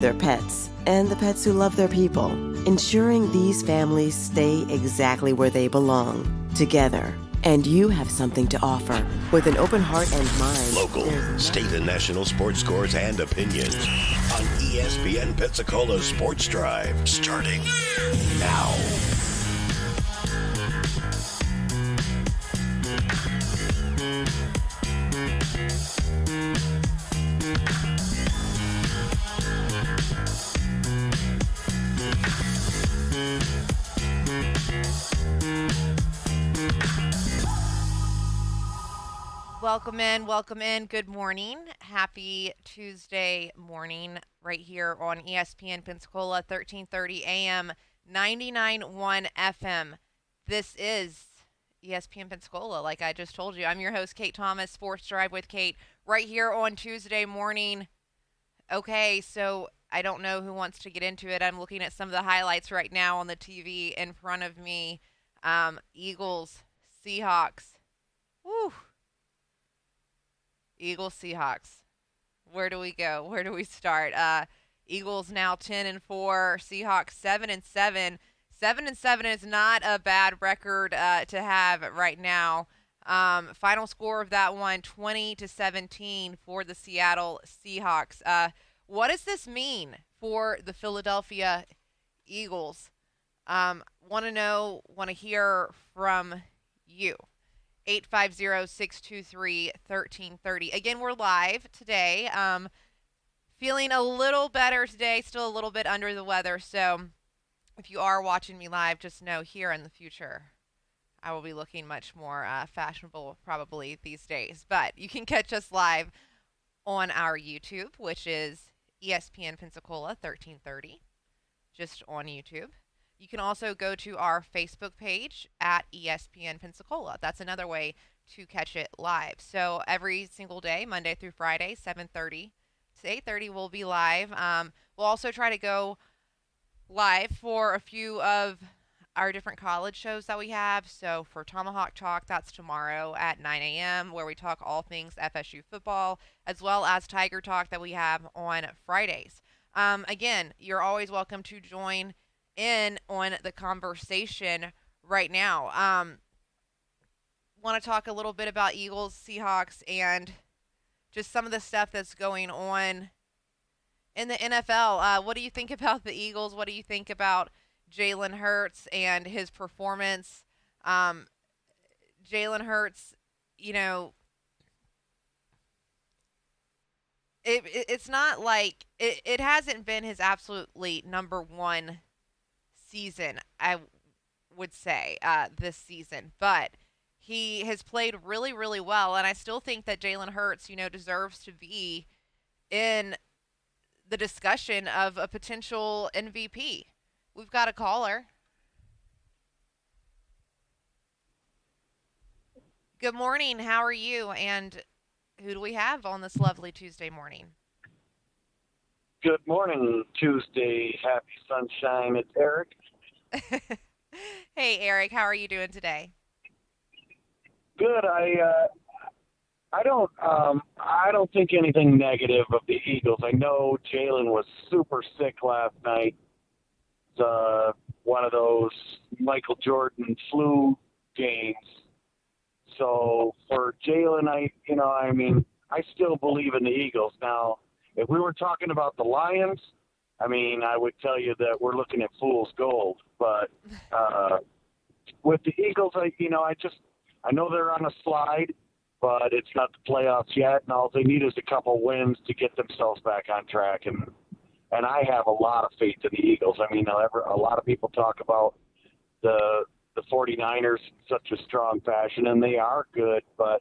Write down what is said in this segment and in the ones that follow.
their pets, and the pets who love their people, ensuring these families stay exactly where they belong, together. And you have something to offer. With an open heart and mind. Local, state and national sports scores and opinions on ESPN Pensacola Sports Drive, starting now. Welcome in. Good morning. Happy Tuesday morning right here on ESPN Pensacola 1330 AM, 99.1 FM. This is ESPN Pensacola, like I just told you. I'm your host, Kate Thomas, Sports Drive with Kate, right here on Tuesday morning. Okay, so I don't know who wants to get into it. I'm looking at some of the highlights right now on the TV in front of me. Eagles, Seahawks. Woo! Eagles, Seahawks. Where do we go? Where do we start? Eagles now 10-4, Seahawks 7-7. 7-7 is not a bad record to have right now. Final score of that one, 20-17 for the Seattle Seahawks. What does this mean for the Philadelphia Eagles? Want to know, want to hear from you. 850-623-1330. Again, we're live today. Feeling a little better today, still a little bit under the weather. So if you are watching me live, just know here in the future, I will be looking much more fashionable probably these days. But you can catch us live on our YouTube, which is ESPN Pensacola 1330, just on YouTube. You can also go to our Facebook page at ESPN Pensacola. That's another way to catch it live. So every single day, Monday through Friday, 7:30 to 8:30, we'll be live. We'll also try to go live for a few of our different college shows that we have. So for Tomahawk Talk, that's tomorrow at 9 a.m., where we talk all things FSU football, as well as Tiger Talk that we have on Fridays. Again, you're always welcome to join in on the conversation right now. Want to talk a little bit about Eagles, Seahawks, and just some of the stuff that's going on in the NFL. What do you think about the Eagles? What do you think about Jalen Hurts and his performance? Jalen Hurts, you know, it's not like it hasn't been his absolutely number one season, I would say, this season, but he has played really, really well, and I still think that Jalen Hurts, deserves to be in the discussion of a potential MVP. We've got a caller. Good morning. How are you? And who do we have on this lovely Tuesday morning? Good morning, Tuesday. Happy sunshine. It's Eric. Hey, Eric. How are you doing today? Good. I don't think anything negative of the Eagles. I know Jalen was super sick last night. It's one of those Michael Jordan flu games. So for Jalen, I still believe in the Eagles. Now, if we were talking about the Lions, I would tell you that we're looking at fool's gold. But with the Eagles, I know they're on a slide, but it's not the playoffs yet, and all they need is a couple wins to get themselves back on track. And I have a lot of faith in the Eagles. A lot of people talk about the 49ers in such a strong fashion, and they are good, but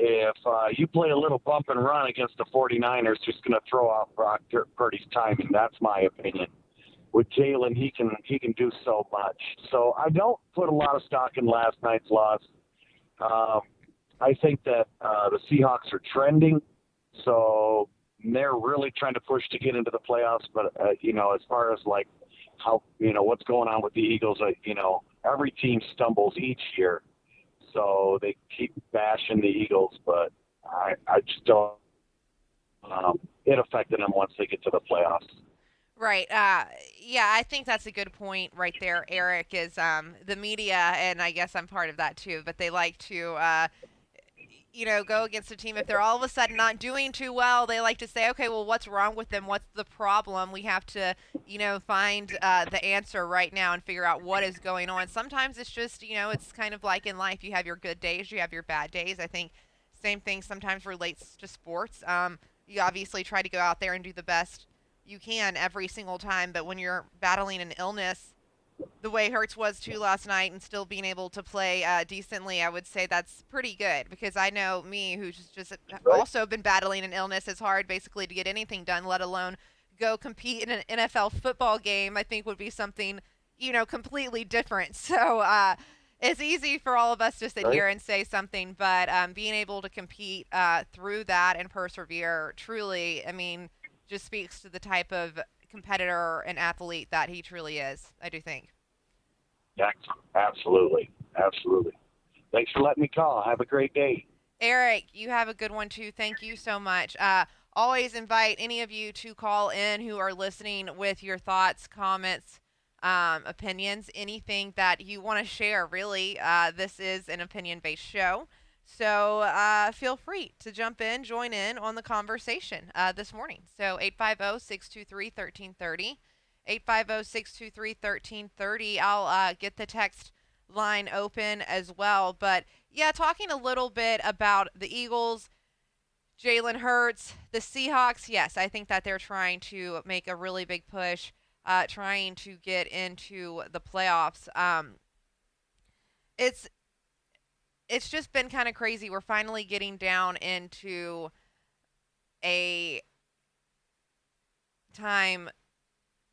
if you play a little bump and run against the 49ers, just going to throw off Brock Purdy's timing. That's my opinion. With Jalen, he can do so much. So I don't put a lot of stock in last night's loss. I think that the Seahawks are trending, so they're really trying to push to get into the playoffs. But as far as like how what's going on with the Eagles, every team stumbles each year. So they keep bashing the Eagles, but I just don't it affected them once they get to the playoffs. Right. Yeah, I think that's a good point right there, Eric, is the media, and I guess I'm part of that too, but they like to go against a team if they're all of a sudden not doing too well. They like to say, okay, well, what's wrong with them? What's the problem? We have to, find the answer right now and figure out what is going on. Sometimes it's just, it's kind of like in life. You have your good days, you have your bad days. I think same thing sometimes relates to sports. You obviously try to go out there and do the best you can every single time, but when you're battling an illness, the way Hertz was too last night and still being able to play decently, I would say that's pretty good because I know me, who's just Right. also been battling an illness, it's hard basically to get anything done, let alone go compete in an NFL football game. I think would be something, completely different. So it's easy for all of us to sit Right. here and say something, but being able to compete through that and persevere truly, I mean, just speaks to the type of competitor and athlete that he truly is, I do think. Yeah, absolutely. Absolutely. Thanks for letting me call. Have a great day. Eric, you have a good one too. Thank you so much. Always invite any of you to call in who are listening with your thoughts, comments, opinions, anything that you want to share. Really, this is an opinion based show. So feel free to jump in, join in on the conversation this morning. So 850 623 1330. 850 623 1330. I'll get the text line open as well. But yeah, talking a little bit about the Eagles, Jalen Hurts, the Seahawks. Yes, I think that they're trying to make a really big push, trying to get into the playoffs. It's it's just been kind of crazy. We're finally getting down into a time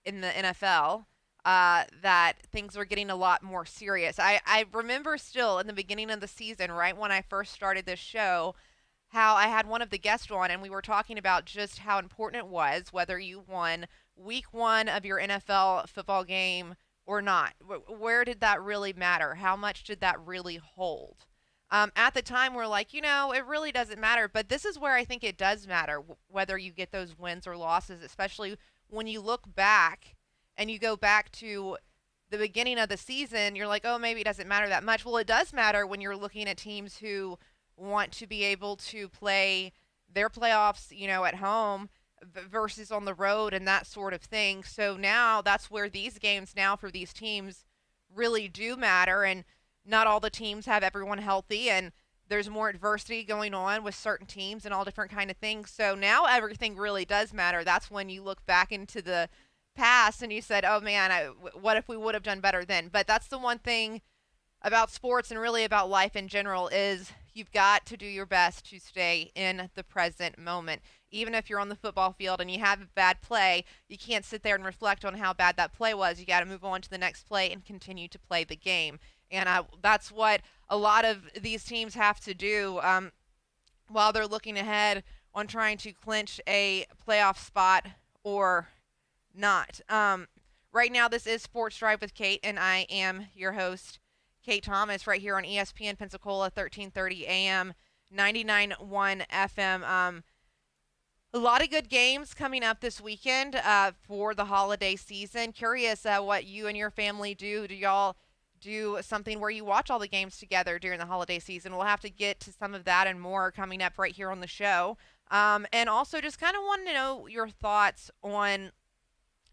in the NFL that things are getting a lot more serious. I remember still in the beginning of the season, right when I first started this show, how I had one of the guests on and we were talking about just how important it was whether you won week one of your NFL football game or not. Where did that really matter? How much did that really hold? At the time, we're like, it really doesn't matter. But this is where I think it does matter, whether you get those wins or losses, especially when you look back and you go back to the beginning of the season. You're like, oh, maybe it doesn't matter that much. Well, it does matter when you're looking at teams who want to be able to play their playoffs, at home versus on the road and that sort of thing. So now that's where these games now for these teams really do matter. And not all the teams have everyone healthy, and there's more adversity going on with certain teams and all different kind of things. So now everything really does matter. That's when you look back into the past and you said, oh man, what if we would have done better then? But that's the one thing about sports and really about life in general is you've got to do your best to stay in the present moment. Even if you're on the football field and you have a bad play, you can't sit there and reflect on how bad that play was. You got to move on to the next play and continue to play the game. And that's what a lot of these teams have to do while they're looking ahead on trying to clinch a playoff spot or not. Right now, this is Sports Drive with Kate, and I am your host, Kate Thomas, right here on ESPN Pensacola, 1330 AM, 99.1 FM. A lot of good games coming up this weekend for the holiday season. Curious what you and your family do. Do y'all do something where you watch all the games together during the holiday season? We'll have to get to some of that and more coming up right here on the show. And also just kind of want to know your thoughts on,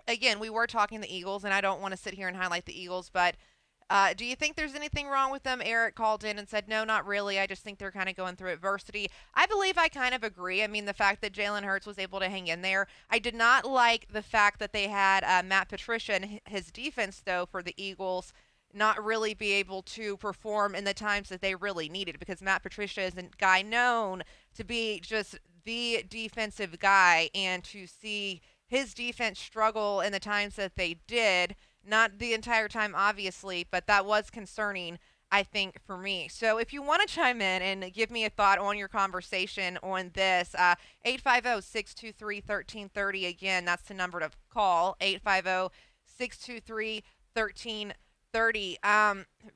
again, we were talking the Eagles, and I don't want to sit here and highlight the Eagles, but do you think there's anything wrong with them? Eric called in and said, no, not really. I just think they're kind of going through adversity. I believe I kind of agree. I mean, the fact that Jalen Hurts was able to hang in there. I did not like the fact that they had Matt Patricia and his defense, though, for the Eagles not really be able to perform in the times that they really needed, because Matt Patricia is a guy known to be just the defensive guy, and to see his defense struggle in the times that they did, not the entire time, obviously, but that was concerning, I think, for me. So if you want to chime in and give me a thought on your conversation on this, 850-623-1330. Again, that's the number to call, 850-623-1330.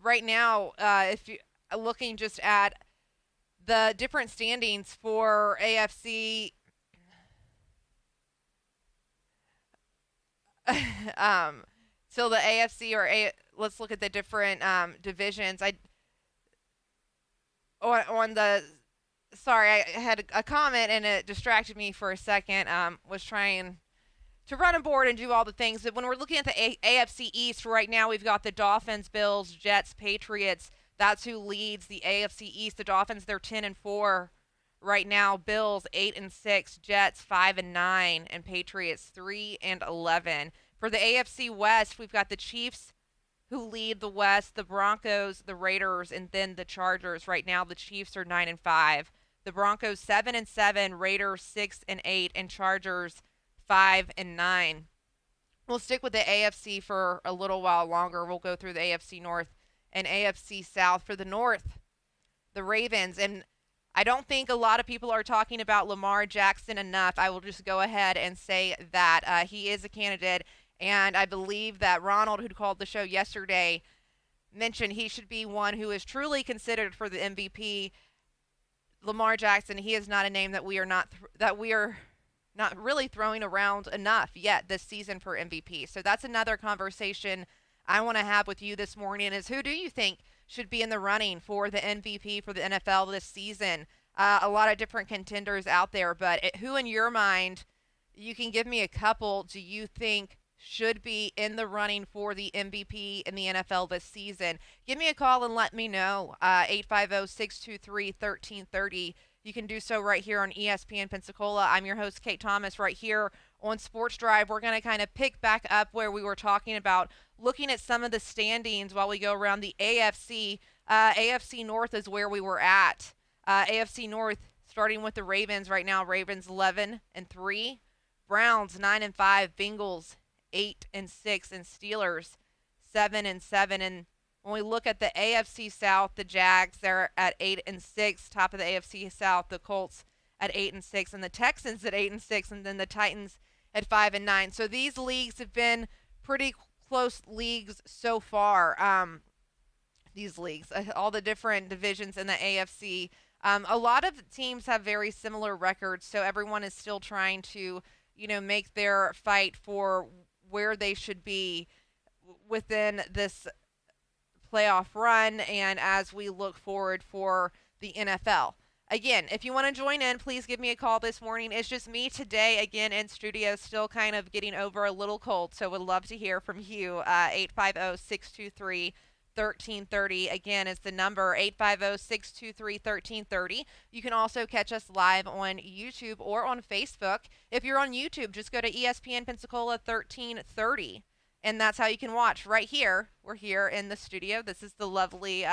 Right now, if you're looking just at the different standings for AFC So the AFC let's look at the different divisions. On the sorry, I had a comment and it distracted me for a second. Was trying to run a board and do all the things. But when we're looking at the AFC East right now, we've got the Dolphins, Bills, Jets, Patriots. That's who leads the AFC East. The Dolphins, they're 10-4 right now. Bills 8-6, Jets 5-9, and Patriots 3-11. For the AFC West, we've got the Chiefs who lead the West, the Broncos, the Raiders, and then the Chargers. Right now, the Chiefs are 9-5. The Broncos 7-7, Raiders 6-8, and Chargers 5-9. We'll stick with the AFC for a little while longer. We'll go through the AFC North and AFC South. For the North, the Ravens, and I don't think a lot of people are talking about Lamar Jackson enough. I will just go ahead and say that he is a candidate, and I believe that Ronald, who called the show yesterday, mentioned he should be one who is truly considered for the MVP. Lamar Jackson, he is not a name that we are not really throwing around enough yet this season for MVP. So that's another conversation I want to have with you this morning is who do you think should be in the running for the MVP for the NFL this season? A lot of different contenders out there, but who in your mind, you can give me a couple, do you think should be in the running for the MVP in the NFL this season? Give me a call and let me know. 850-623-1330. You can do so right here on ESPN Pensacola. I'm your host, Kate Thomas, right here on Sports Drive. We're going to kind of pick back up where we were talking about looking at some of the standings while we go around the AFC. AFC North is where we were at. AFC North, starting with the Ravens right now. Ravens 11-3. Browns 9-5. Bengals 8-6, and Steelers 7-7. And when we look at the AFC South, the Jags, they're at 8-6, top of the AFC South. The Colts at 8-6, and the Texans at 8-6, and then the Titans at 5-9. So these leagues have been pretty close leagues so far. These leagues, all the different divisions in the AFC. A lot of teams have very similar records, so everyone is still trying to, make their fight for where they should be within this playoff run and as we look forward for the NFL. Again, if you want to join in, please give me a call this morning. It's just me today, again, in studio, still kind of getting over a little cold, so would love to hear from you. 850-623-1330. Again, it's the number 850-623-1330. You can also catch us live on YouTube or on Facebook. If you're on YouTube, just go to ESPN Pensacola 1330. And that's how you can watch right here. We're here in the studio. This is the lovely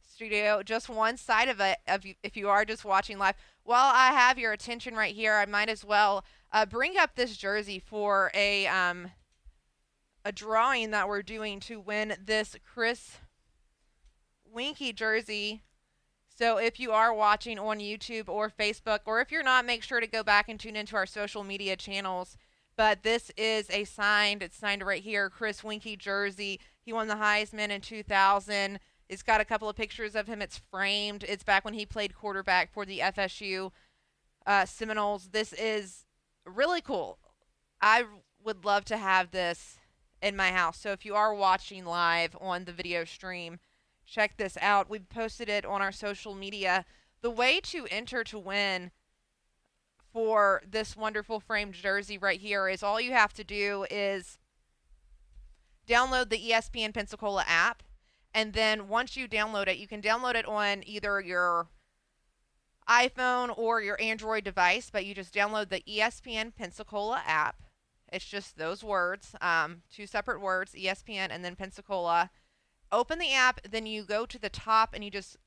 studio, just one side of it. If you are just watching live, while I have your attention right here, I might as well bring up this jersey for a drawing that we're doing to win this Chris Winky jersey. So if you are watching on YouTube or Facebook, or if you're not, make sure to go back and tune into our social media channels. But this is it's signed right here, Chris Winky jersey. He won the Heisman in 2000. It's got a couple of pictures of him. It's framed. It's back when he played quarterback for the FSU Seminoles. This is really cool. I would love to have this in my house. So if you are watching live on the video stream, check this out. We've posted it on our social media. The way to enter to win for this wonderful framed jersey right here is all you have to do is download the ESPN Pensacola app. And then once you download it, you can download it on either your iPhone or your Android device, but you just download the ESPN Pensacola app. It's just those words, two separate words, ESPN and then Pensacola. Open the app, then you go to the top and you just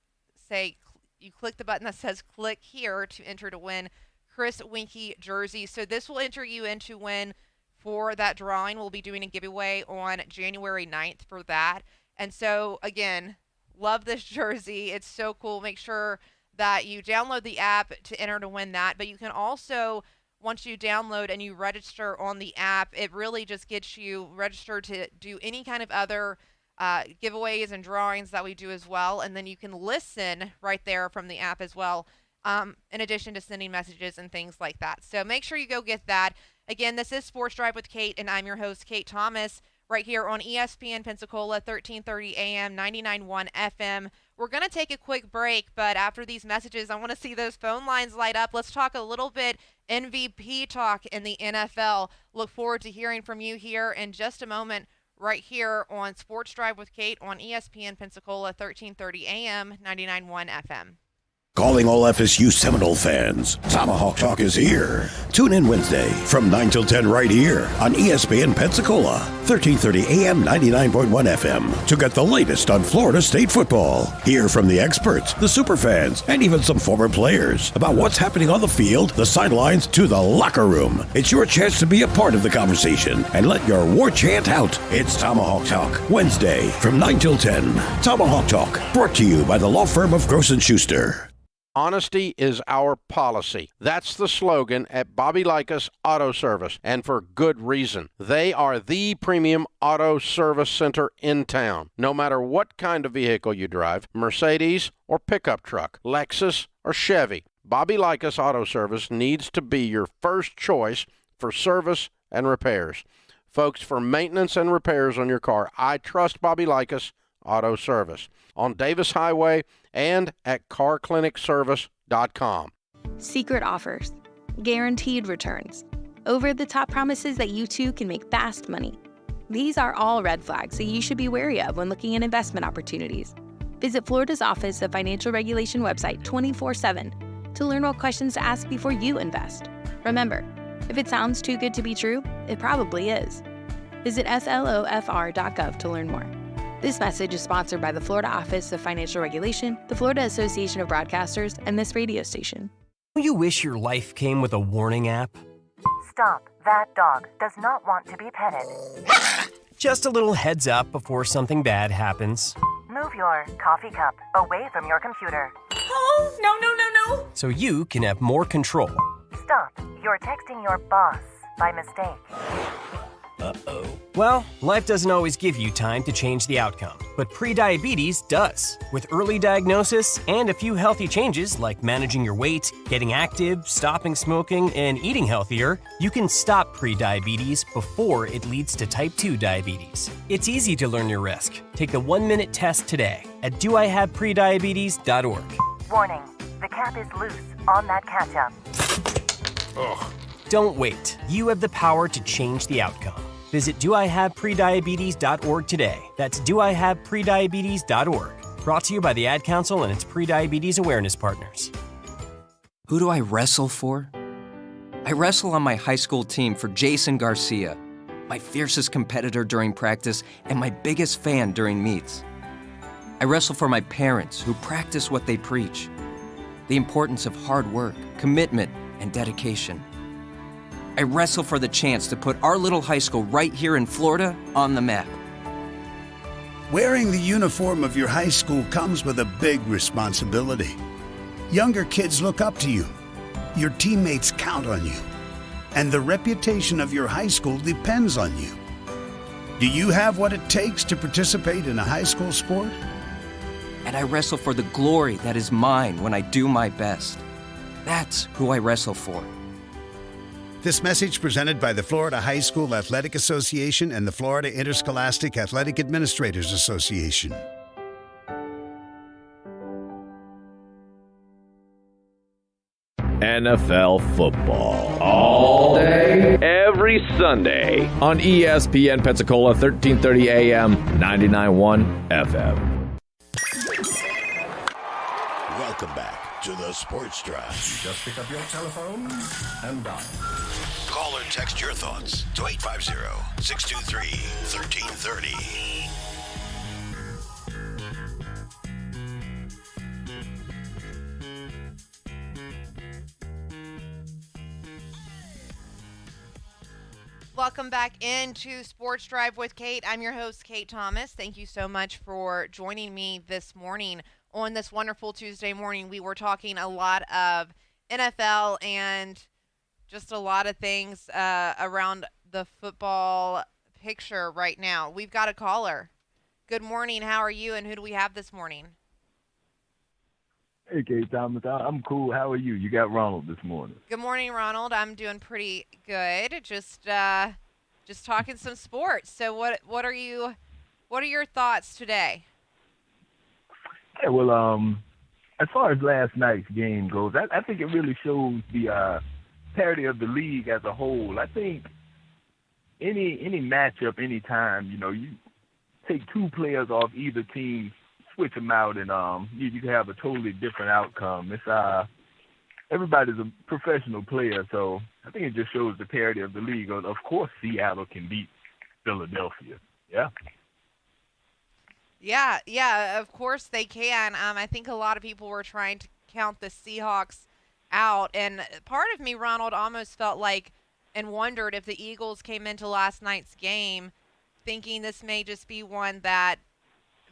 you click the button that says click here to enter to win Chris Winky jersey. So this will enter you into win for that drawing. We'll be doing a giveaway on January 9th for that. And so, again, love this jersey. It's so cool. Make sure that you download the app to enter to win that. But you can also, once you download and you register on the app, it really just gets you registered to do any kind of other giveaways and drawings that we do as well. And then you can listen right there from the app as well, in addition to sending messages and things like that. So make sure you go get that. Again, this is Sports Drive with Kate, and I'm your host, Kate Thomas, right here on ESPN Pensacola, 1330 AM, 99.1 FM. We're going to take a quick break, but after these messages, I want to see those phone lines light up. Let's talk a little bit MVP talk in the NFL. Look forward to hearing from you here in just a moment, right here on Sports Drive with Kate on ESPN Pensacola, 1330 AM, 99.1 FM. Calling all FSU Seminole fans, Tomahawk Talk is here. Tune in Wednesday from 9 till 10 right here on ESPN Pensacola, 1330 AM, 99.1 FM to get the latest on Florida State football. Hear from the experts, the superfans, and even some former players about what's happening on the field, the sidelines, to the locker room. It's your chance to be a part of the conversation and let your war chant out. It's Tomahawk Talk, Wednesday from 9 till 10. Tomahawk Talk, brought to you by the law firm of Gross & Schuster. Honesty is our policy. That's the slogan at Bobby Likas Auto Service, and for good reason. They are the premium auto service center in town. No matter what kind of vehicle you drive, Mercedes or pickup truck, Lexus or Chevy, Bobby Likas Auto Service needs to be your first choice for service and repairs. Folks, for maintenance and repairs on your car, I trust Bobby Likas Auto Service on Davis Highway and at carclinicservice.com. Secret offers, guaranteed returns, over-the-top promises that you too can make fast money. These are all red flags that you should be wary of when looking at investment opportunities. Visit Florida's Office of Financial Regulation website 24/7 to learn what questions to ask before you invest. Remember, if it sounds too good to be true, it probably is. Visit slofr.gov to learn more. This message is sponsored by the Florida Office of Financial Regulation, the Florida Association of Broadcasters, and this radio station. You wish your life came with a warning app? Stop. That dog does not want to be petted. Just a little heads up before something bad happens. Move your coffee cup away from your computer. Oh, no. So you can have more control. Stop. You're texting your boss by mistake. Well, life doesn't always give you time to change the outcome, but prediabetes does. With early diagnosis and a few healthy changes like managing your weight, getting active, stopping smoking, and eating healthier, you can stop prediabetes before it leads to type 2 diabetes. It's easy to learn your risk. Take the 1-minute test today at doihaveprediabetes.org. Warning. The cap is loose on that ketchup. Don't wait. You have the power to change the outcome. Visit doihaveprediabetes.org today. That's doihaveprediabetes.org. Brought to you by the Ad Council and its prediabetes awareness partners. Who do I wrestle for? I wrestle on my high school team for Jason Garcia, my fiercest competitor during practice and my biggest fan during meets. I wrestle for my parents who practice what they preach, the importance of hard work, commitment, and dedication. I wrestle for the chance to put our little high school right here in Florida on the map. Wearing the uniform of your high school comes with a big responsibility. Younger kids look up to you. Your teammates count on you. And the reputation of your high school depends on you. Do you have what it takes to participate in a high school sport? And I wrestle for the glory that is mine when I do my best. That's who I wrestle for. This message presented by the Florida High School Athletic Association and the Florida Interscholastic Athletic Administrators Association. NFL football all day, every Sunday on ESPN Pensacola, 1330 AM, 99.1 FM. Welcome back to the Sports Drive. Just pick up your telephone and dial. Call or text your thoughts to 850-623-1330. Welcome back into Sports Drive with Kate. I'm your host, Kate Thomas. Thank you so much for joining me this morning on this wonderful Tuesday morning. We were talking a lot of NFL and just a lot of things around the football picture right now. We've got a caller. Good morning. How are you, and who do we have this morning? Hey, K. Thomas. I'm cool. How are you? You got Ronald this morning. Good morning, Ronald. I'm doing pretty good. Just talking some sports. So what are your thoughts today? Yeah, well, as far as last night's game goes, I think it really shows the parity of the league as a whole. I think any matchup, any time, you take two players off either team, switch them out, and you can have a totally different outcome. It's everybody's a professional player, so I think it just shows the parity of the league. Of course, Seattle can beat Philadelphia. Yeah. Yeah, of course they can. I think a lot of people were trying to count the Seahawks out, and part of me, Ronald, almost felt like and wondered if the Eagles came into last night's game thinking this may just be one that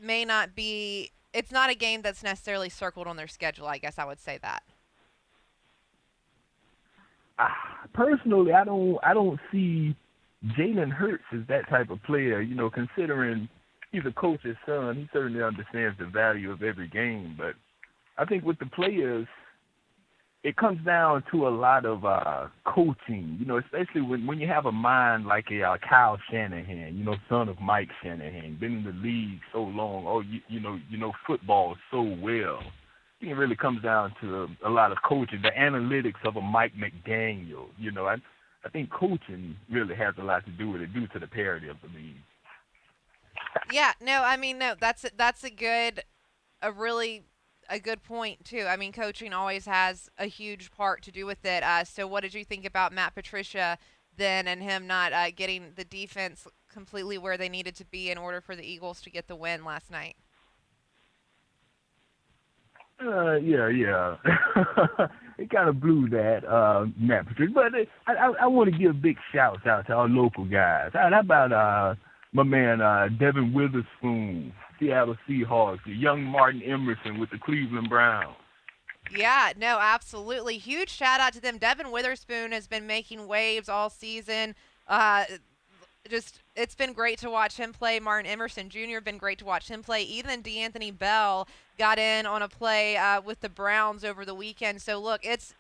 may not be. It's not a game that's necessarily circled on their schedule. I guess I would say that. Personally, I don't see Jalen Hurts as that type of player. Considering he's a coach's son, he certainly understands the value of every game. But I think with the players, it comes down to a lot of coaching. Especially when you have a mind like a Kyle Shanahan, son of Mike Shanahan, been in the league so long. Oh, you know football so well. I think it really comes down to a lot of coaching, the analytics of a Mike McDaniel. I think coaching really has a lot to do with it, due to the parity of the league. Yeah, no, I mean, no, that's a good point too. I mean, coaching always has a huge part to do with it. So what did you think about Matt Patricia then, and him not getting the defense completely where they needed to be in order for the Eagles to get the win last night? Yeah. It kind of blew that, Matt Patricia. But I want to give big shouts out to our local guys. How about my man Devin Witherspoon, Seattle Seahawks, the young Martin Emerson with the Cleveland Browns? Yeah, no, absolutely. Huge shout out to them. Devin Witherspoon has been making waves all season. It's been great to watch him play. Martin Emerson Jr. been great to watch him play. Even D'Anthony Bell got in on a play with the Browns over the weekend. So look, it's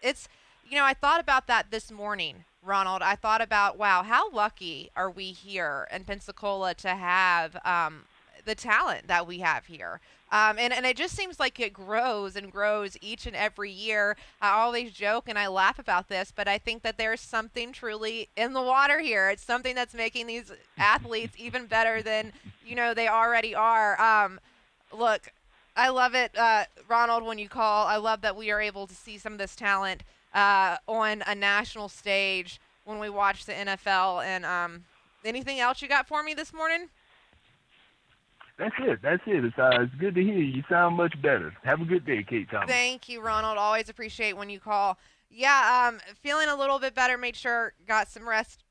I thought about that this morning, Ronald. I thought about, wow, how lucky are we here in Pensacola to have the talent that we have here. And it just seems like it grows and grows each and every year. I always joke and I laugh about this, but I think that there's something truly in the water here. It's something that's making these athletes even better than, they already are. Look, I love it, Ronald, when you call. I love that we are able to see some of this talent on a national stage when we watch the NFL. And anything else you got for me this morning? That's it. It's good to hear you. You sound much better. Have a good day, Kate Thomas. Thank you, Ronald. Always appreciate when you call. Yeah, feeling a little bit better. Made sure got some rest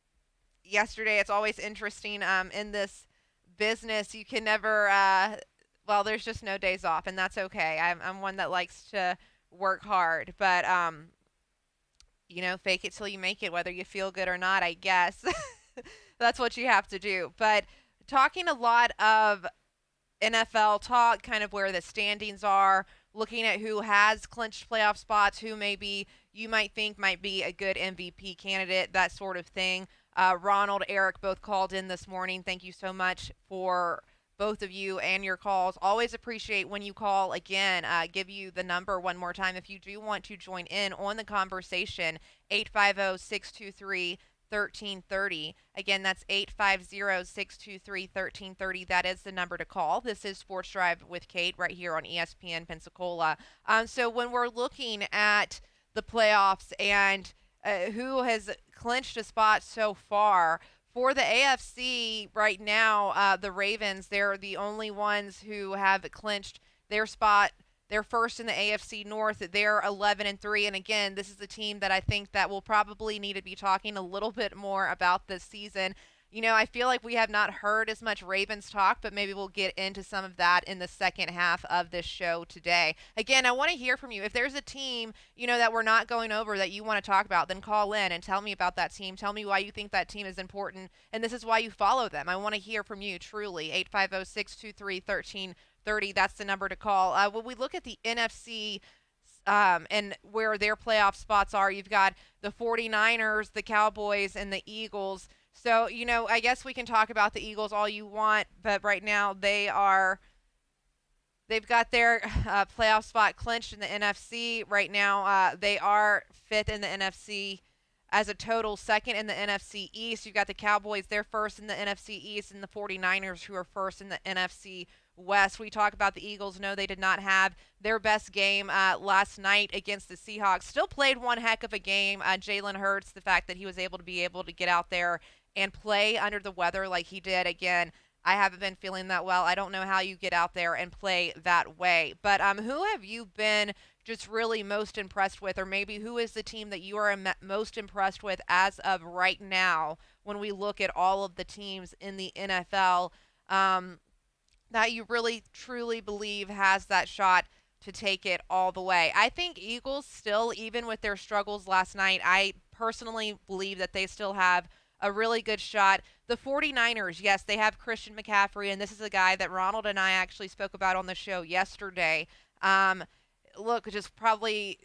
yesterday. It's always interesting in this business. You can never, there's just no days off, and that's okay. I'm one that likes to work hard, but, fake it till you make it, whether you feel good or not, I guess. That's what you have to do. But talking a lot of NFL talk, kind of where the standings are, looking at who has clinched playoff spots, who maybe you might think might be a good MVP candidate, that sort of thing. Ronald, Eric both called in this morning. Thank you so much for both of you and your calls. Always appreciate when you call. Again, give you the number one more time if you do want to join in on the conversation, 850-623-1330. Again, that's 850-623-1330. That is the number to call. This is Sports Drive with Kate right here on ESPN Pensacola. So when we're looking at the playoffs and who has clinched a spot so far, for the AFC right now, the Ravens, they're the only ones who have clinched their spot. They're first in the AFC North. They're 11-3. And again, this is a team that I think that we'll probably need to be talking a little bit more about this season. I feel like we have not heard as much Ravens talk, but maybe we'll get into some of that in the second half of this show today. Again, I want to hear from you. If there's a team, that we're not going over that you want to talk about, then call in and tell me about that team. Tell me why you think that team is important, and this is why you follow them. I want to hear from you, truly. 850-623-1330. That's the number to call. When we look at the NFC and where their playoff spots are. You've got the 49ers, the Cowboys, and the Eagles. So, I guess we can talk about the Eagles all you want, but right now they've got their playoff spot clinched in the NFC. Right now, they are fifth in the NFC as a total, second in the NFC East. You've got the Cowboys, they're first in the NFC East, and the 49ers, who are first in the NFC West. We talk about the Eagles. No, they did not have their best game last night against the Seahawks. Still played one heck of a game. Jalen Hurts, the fact that he was able to get out there and play under the weather like he did. Again, I haven't been feeling that well. I don't know how you get out there and play that way. But who have you been just really most impressed with, or maybe who is the team that you are most impressed with as of right now when we look at all of the teams in the NFL that you really truly believe has that shot to take it all the way? I think Eagles still, even with their struggles last night, I personally believe that they still have a really good shot. The 49ers, yes, they have Christian McCaffrey, and this is a guy that Ronald and I actually spoke about on the show yesterday. Look, just probably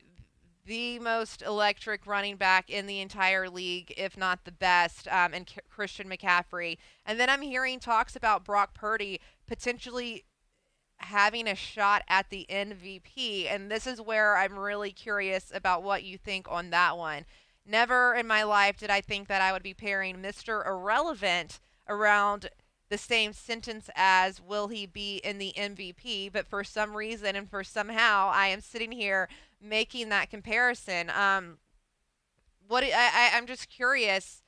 the most electric running back in the entire league, if not the best, and Christian McCaffrey. And then I'm hearing talks about Brock Purdy potentially having a shot at the MVP, and this is where I'm really curious about what you think on that one. Never in my life did I think that I would be pairing Mr. Irrelevant around the same sentence as will he be in the MVP, but for some reason and for somehow I am sitting here making that comparison. I'm just curious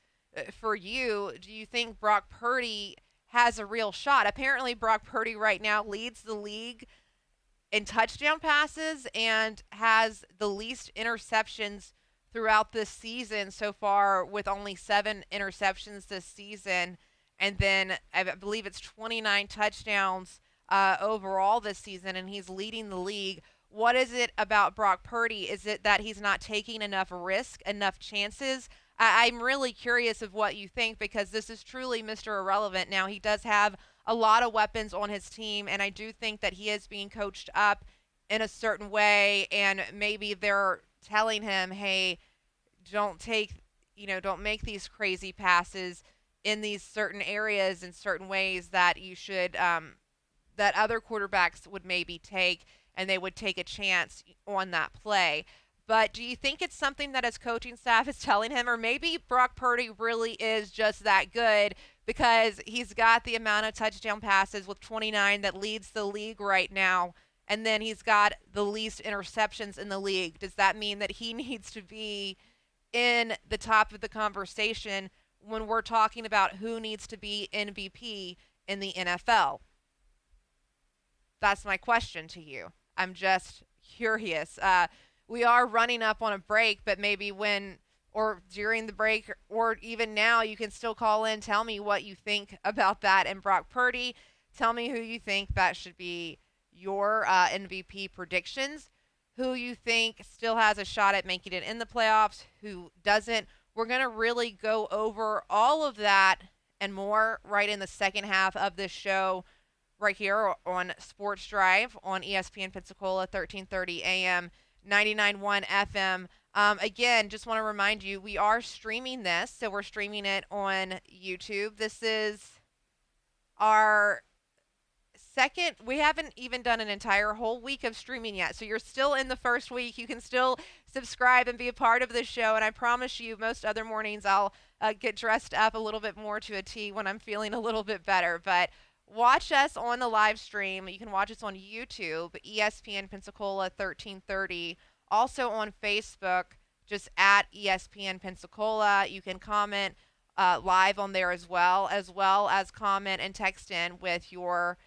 for you, do you think Brock Purdy has a real shot? Apparently Brock Purdy right now leads the league in touchdown passes and has the least interceptions throughout this season so far, with only 7 interceptions this season. And then I believe it's 29 touchdowns overall this season, and he's leading the league. What is it about Brock Purdy? Is it that he's not taking enough risk, enough chances? I'm really curious of what you think, because this is truly Mr. Irrelevant. Now, he does have a lot of weapons on his team, and I do think that he is being coached up in a certain way, and maybe they're telling him, hey, don't make these crazy passes in these certain areas in certain ways that you should, that other quarterbacks would maybe take, and they would take a chance on that play. But do you think it's something that his coaching staff is telling him, or maybe Brock Purdy really is just that good because he's got the amount of touchdown passes with 29 that leads the league right now, and then he's got the least interceptions in the league? Does that mean that he needs to be in the top of the conversation when we're talking about who needs to be MVP in the NFL? That's my question to you. I'm just curious. We are running up on a break, but maybe when or during the break or even now, you can still call in. Tell me what you think about that and Brock Purdy. Tell me who you think that should be your MVP predictions, who you think still has a shot at making it in the playoffs, who doesn't. We're going to really go over all of that and more right in the second half of this show right here on Sports Drive on ESPN Pensacola, 1330 AM, 99.1 FM. Again, just want to remind you, we are streaming this, so we're streaming it on YouTube. This is our second. We haven't even done an entire whole week of streaming yet, so you're still in the first week. You can still subscribe and be a part of the show, and I promise you, most other mornings I'll get dressed up a little bit more to a T when I'm feeling a little bit better. But watch us on the live stream. You can watch us on YouTube, ESPN Pensacola 1330. Also on Facebook, just at ESPN Pensacola. You can comment live on there as well as comment and text in with your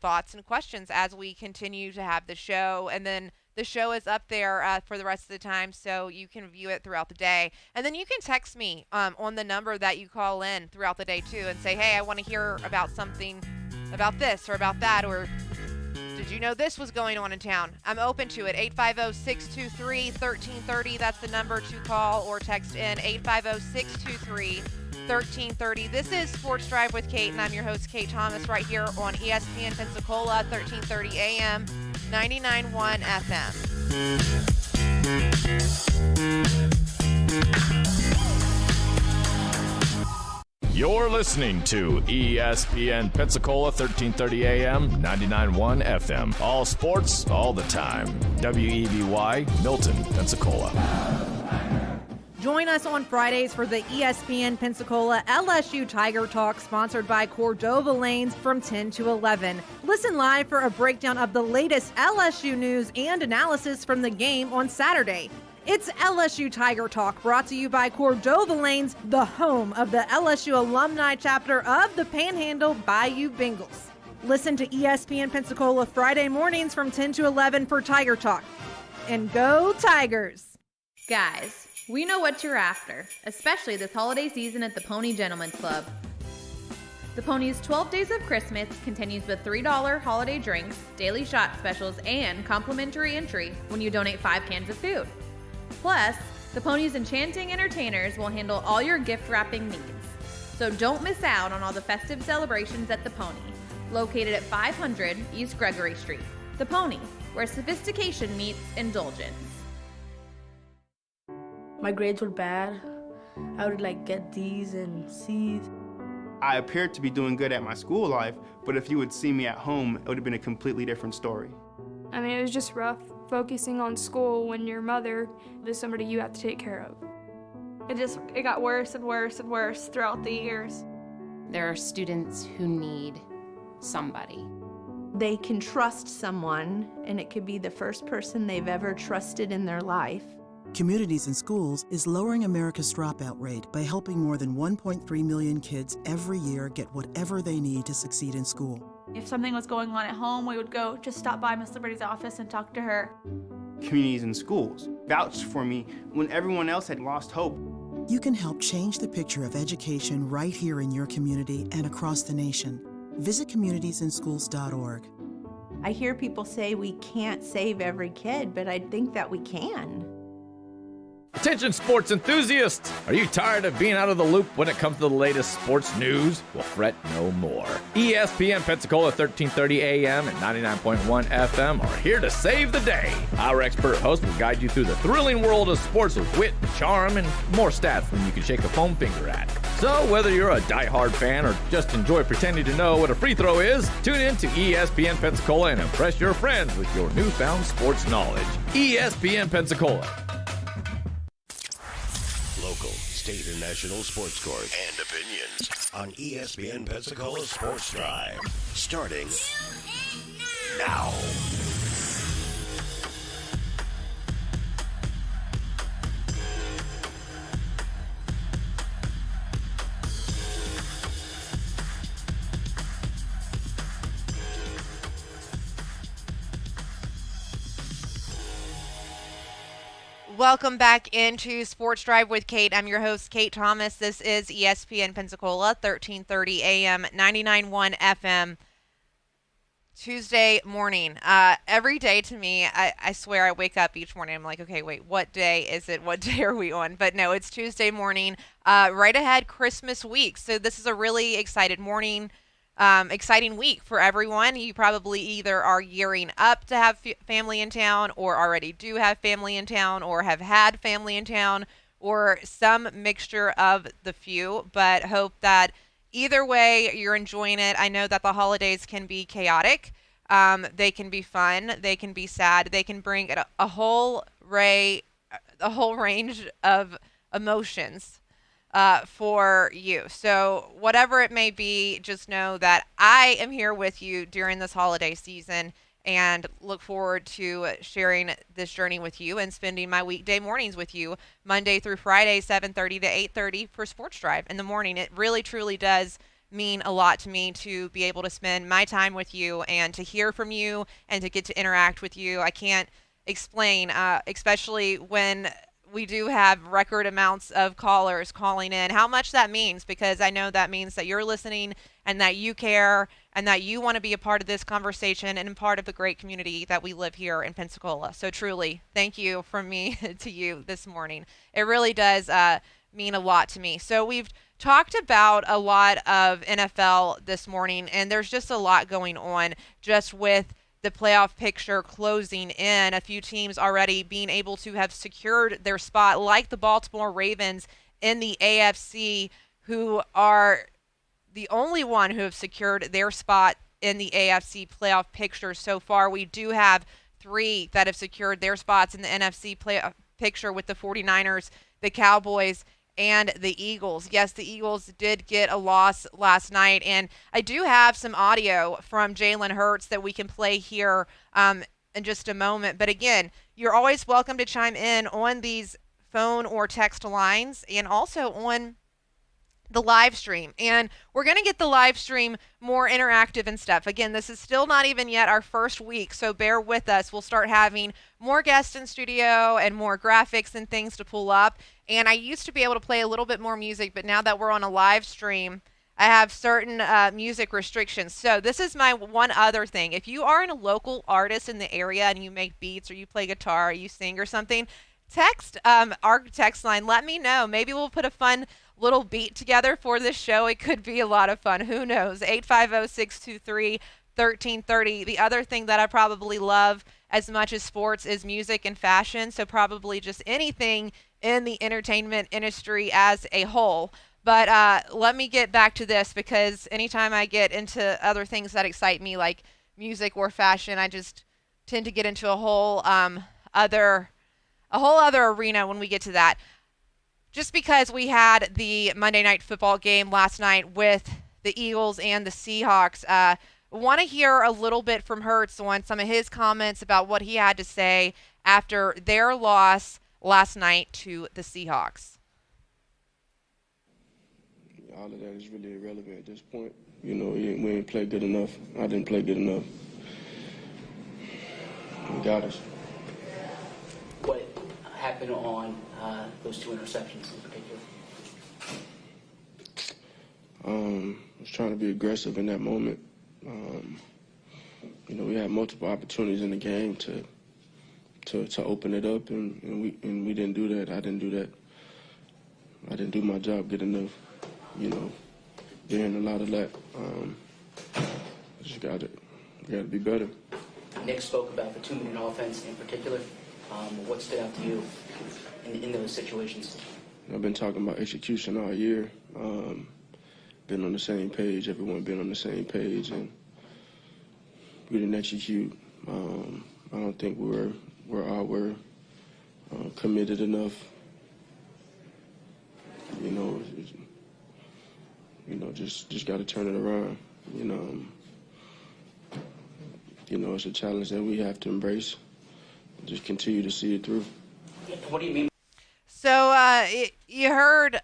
thoughts and questions as we continue to have the show. And then the show is up there for the rest of the time, so you can view it throughout the day. And then you can text me on the number that you call in throughout the day, too, and say, hey, I want to hear about something, about this or about that, or did you know this was going on in town? I'm open to it. 850-623-1330. That's the number to call or text in. 850-623-1330. This is Sports Drive with Kate, and I'm your host, Kate Thomas, right here on ESPN Pensacola, 1330 AM, 99.1 FM. You're listening to ESPN Pensacola, 1330 AM, 99.1 FM. All sports, all the time. WEBY, Milton, Pensacola. Join us on Fridays for the ESPN Pensacola LSU Tiger Talk, sponsored by Cordova Lanes from 10 to 11. Listen live for a breakdown of the latest LSU news and analysis from the game on Saturday. It's LSU Tiger Talk, brought to you by Cordova Lanes, the home of the LSU alumni chapter of the Panhandle Bayou Bengals. Listen to ESPN Pensacola Friday mornings from 10 to 11 for Tiger Talk. And go Tigers! Guys, we know what you're after, especially this holiday season at the Pony Gentlemen's Club. The Pony's 12 Days of Christmas continues with $3 holiday drinks, daily shot specials, and complimentary entry when you donate 5 cans of food. Plus, the Pony's enchanting entertainers will handle all your gift wrapping needs. So don't miss out on all the festive celebrations at the Pony, located at 500 East Gregory Street. The Pony, where sophistication meets indulgence. My grades were bad. I would get D's and C's. I appeared to be doing good at my school life, but if you would see me at home, it would have been a completely different story. I mean, it was just rough focusing on school when your mother is somebody you have to take care of. It got worse and worse and worse throughout the years. There are students who need somebody. They can trust someone, and it could be the first person they've ever trusted in their life. Communities in Schools is lowering America's dropout rate by helping more than 1.3 million kids every year get whatever they need to succeed in school. If something was going on at home, we would go just stop by Miss Liberty's office and talk to her. Communities in Schools vouched for me when everyone else had lost hope. You can help change the picture of education right here in your community and across the nation. Visit communitiesinschools.org. I hear people say we can't save every kid, but I think that we can. Attention sports enthusiasts! Are you tired of being out of the loop when it comes to the latest sports news? Well, fret no more. ESPN Pensacola 1330 AM and 99.1 FM are here to save the day. Our expert host will guide you through the thrilling world of sports with wit, charm, and more stats than you can shake a foam finger at. So whether you're a diehard fan or just enjoy pretending to know what a free throw is, tune in to ESPN Pensacola and impress your friends with your newfound sports knowledge. ESPN Pensacola. Local, state, and national sports scores and opinions on ESPN Pensacola Sports Drive. Starting now. Welcome back into Sports Drive with Kate. I'm your host, Kate Thomas. This is ESPN Pensacola, 1330 AM, 99.1 FM, Tuesday morning. Every day to me, I swear I wake up each morning. I'm like, okay, wait, what day is it? What day are we on? But no, it's Tuesday morning, right ahead Christmas week. So this is a really exciting week for everyone. You probably either are gearing up to have family in town, or already do have family in town, or have had family in town, or some mixture of the few, but hope that either way you're enjoying it. I know that the holidays can be chaotic. They can be fun. They can be sad. They can bring a whole range of emotions for you. So whatever it may be, just know that I am here with you during this holiday season and look forward to sharing this journey with you and spending my weekday mornings with you, Monday through Friday, 7:30 to 8:30 for Sports Drive in the morning. It really, truly does mean a lot to me to be able to spend my time with you and to hear from you and to get to interact with you. I can't explain, especially when we do have record amounts of callers calling in, how much that means, because I know that means that you're listening and that you care and that you want to be a part of this conversation and a part of the great community that we live here in Pensacola. So truly, thank you from me to you this morning. It really does mean a lot to me. So we've talked about a lot of NFL this morning, and there's just a lot going on just with the playoff picture closing in. A few teams already being able to have secured their spot, like the Baltimore Ravens in the AFC, who are the only one who have secured their spot in the AFC playoff picture so far. We do have 3 that have secured their spots in the NFC playoff picture with the 49ers, the Cowboys, and the Eagles. Yes, the Eagles did get a loss last night, and I do have some audio from Jalen Hurts that we can play here in just a moment. But again, you're always welcome to chime in on these phone or text lines and also on the live stream. And we're going to get the live stream more interactive and stuff. Again, this is still not even yet our first week, so bear with us. We'll start having more guests in studio and more graphics and things to pull up. And I used to be able to play a little bit more music, but now that we're on a live stream, I have certain music restrictions. So this is my one other thing. If you are a local artist in the area and you make beats or you play guitar or you sing or something, text our text line. Let me know. Maybe we'll put a fun little beat together for this show. It could be a lot of fun. Who knows? 850-623-1330. The other thing that I probably love as much as sports is music and fashion. So probably just anything in the entertainment industry as a whole. But let me get back to this, because anytime I get into other things that excite me, like music or fashion, I just tend to get into a whole other arena when we get to that. Just because we had the Monday Night Football game last night with the Eagles and the Seahawks, want to hear a little bit from Hurts on some of his comments about what he had to say after their loss last night to the Seahawks. All of that is really irrelevant at this point. You know, we ain't played good enough. I didn't play good enough. We got us. What happened on those 2 interceptions in particular? I was trying to be aggressive in that moment. You know, we had multiple opportunities in the game to open it up, and we didn't do that. I didn't do that. I didn't do my job good enough. You know, hearing a lot of that. Just got to be better. Nick spoke about the 2-minute offense in particular. What stood out to you in those situations? I've been talking about execution all year. Been on the same page. Everyone been on the same page, and we didn't execute. I don't think we're committed enough. Just got to turn it around. It's a challenge that we have to embrace. Just continue to see it through. What do you mean? So you heard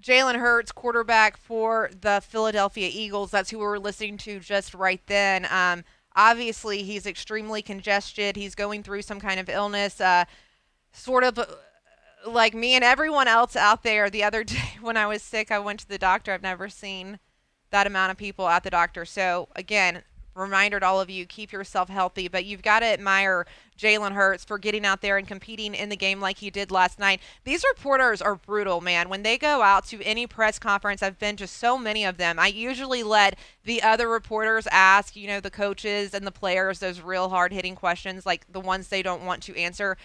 Jalen Hurts, quarterback for the Philadelphia Eagles. That's who we were listening to just right then. Obviously, he's extremely congested. He's going through some kind of illness, sort of like me and everyone else out there. The other day when I was sick, I went to the doctor. I've never seen that amount of people at the doctor. So, again, reminder to all of you, keep yourself healthy. But you've got to admire Jalen Hurts for getting out there and competing in the game like he did last night. These reporters are brutal, man. When they go out to any press conference, I've been to so many of them, I usually let the other reporters ask, the coaches and the players those real hard-hitting questions, like the ones they don't want to answer.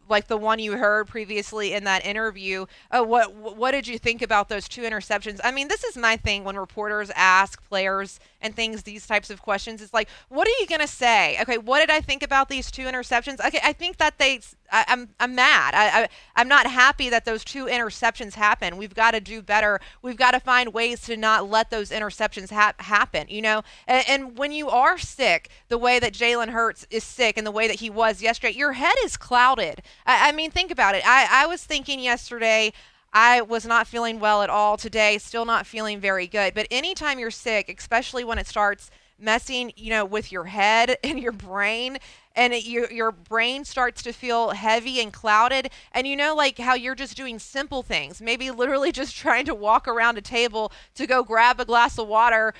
Like the one you heard previously in that interview. What did you think about those 2 interceptions? I mean, this is my thing when reporters ask players and things, these types of questions. It's like, what are you going to say? Okay, what did I think about these 2 interceptions? Okay, I think that I'm mad. I'm not happy that those 2 interceptions happened. We've got to do better. We've got to find ways to not let those interceptions happen, And when you are sick, the way that Jalen Hurts is sick and the way that he was yesterday, your head is clouded. I mean, think about it. I was thinking yesterday, I was not feeling well at all. Today, still not feeling very good. But anytime you're sick, especially when it starts messing, with your head and your brain, and your brain starts to feel heavy and clouded, and like how you're just doing simple things, maybe literally just trying to walk around a table to go grab a glass of water,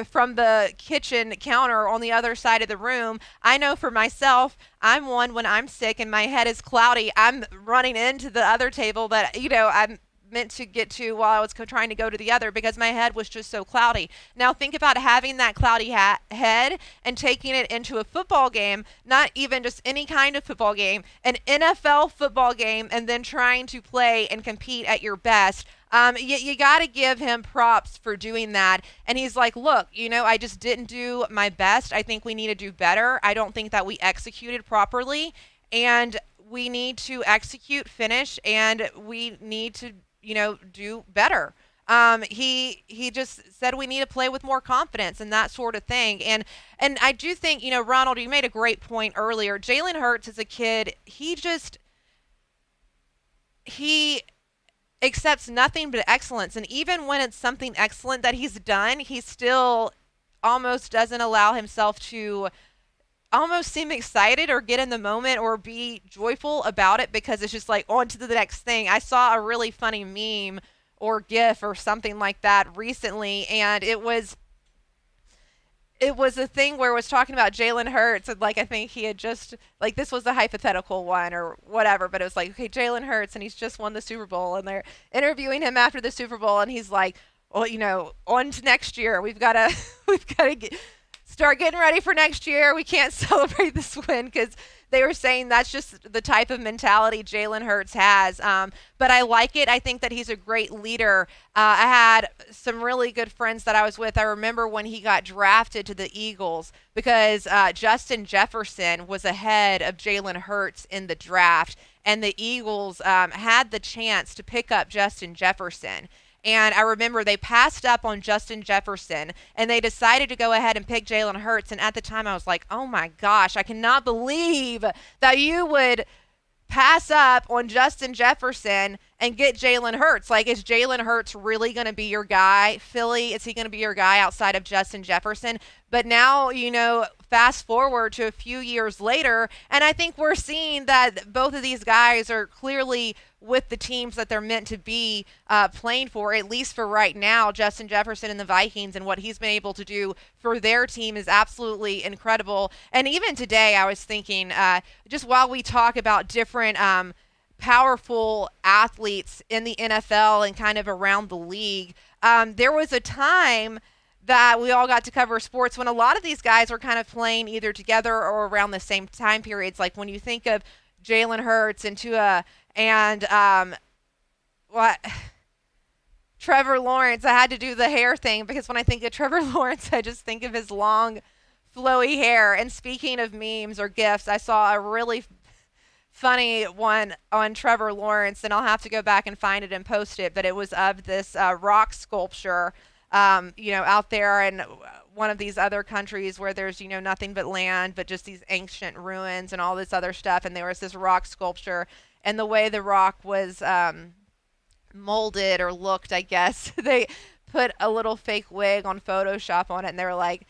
from the kitchen counter on the other side of the room. I know for myself, I'm one when I'm sick and my head is cloudy, I'm running into the other table that, I'm meant to get to while I was trying to go to the other because my head was just so cloudy. Now think about having that cloudy head and taking it into a football game, not even just any kind of football game, an NFL football game, and then trying to play and compete at your best. You got to give him props for doing that. And he's like, look, I just didn't do my best. I think we need to do better. I don't think that we executed properly. And we need to execute, finish, and we need to, do better. He just said we need to play with more confidence and that sort of thing. And I do think, Ronald, you made a great point earlier. Jalen Hurts is a kid, he accepts nothing but excellence. And even when it's something excellent that he's done, he still almost doesn't allow himself to almost seem excited or get in the moment or be joyful about it because it's just like on to the next thing. I saw a really funny meme or GIF or something like that recently, and it was a thing where it was talking about Jalen Hurts, and I think he had just, this was a hypothetical one or whatever, but it was like, okay, Jalen Hurts, and he's just won the Super Bowl, and they're interviewing him after the Super Bowl, and he's like, well, on to next year, we've got to start getting ready for next year. We can't celebrate this win because they were saying that's just the type of mentality Jalen Hurts has. But I like it. I think that he's a great leader. I had some really good friends that I was with. I remember when he got drafted to the Eagles because Justin Jefferson was ahead of Jalen Hurts in the draft, and the Eagles had the chance to pick up Justin Jefferson. And I remember they passed up on Justin Jefferson, and they decided to go ahead and pick Jalen Hurts. And at the time, I was like, oh, my gosh, I cannot believe that you would pass up on Justin Jefferson and get Jalen Hurts. Is Jalen Hurts really going to be your guy? Philly, is he going to be your guy outside of Justin Jefferson? But now, fast forward to a few years later, and I think we're seeing that both of these guys are clearly with the teams that they're meant to be playing for, at least for right now. Justin Jefferson and the Vikings and what he's been able to do for their team is absolutely incredible. And even today, I was thinking, just while we talk about different powerful athletes in the NFL and kind of around the league, there was a time that we all got to cover sports when a lot of these guys were kind of playing either together or around the same time periods. Like when you think of Jalen Hurts and Tua and Trevor Lawrence, I had to do the hair thing because when I think of Trevor Lawrence, I just think of his long, flowy hair. And speaking of memes or GIFs, I saw a really funny one on Trevor Lawrence, and I'll have to go back and find it and post it, but it was of this rock sculpture out there in one of these other countries where there's, nothing but land, but just these ancient ruins and all this other stuff. And there was this rock sculpture, and the way the rock was molded or looked, I guess, they put a little fake wig on Photoshop on it, and they were like,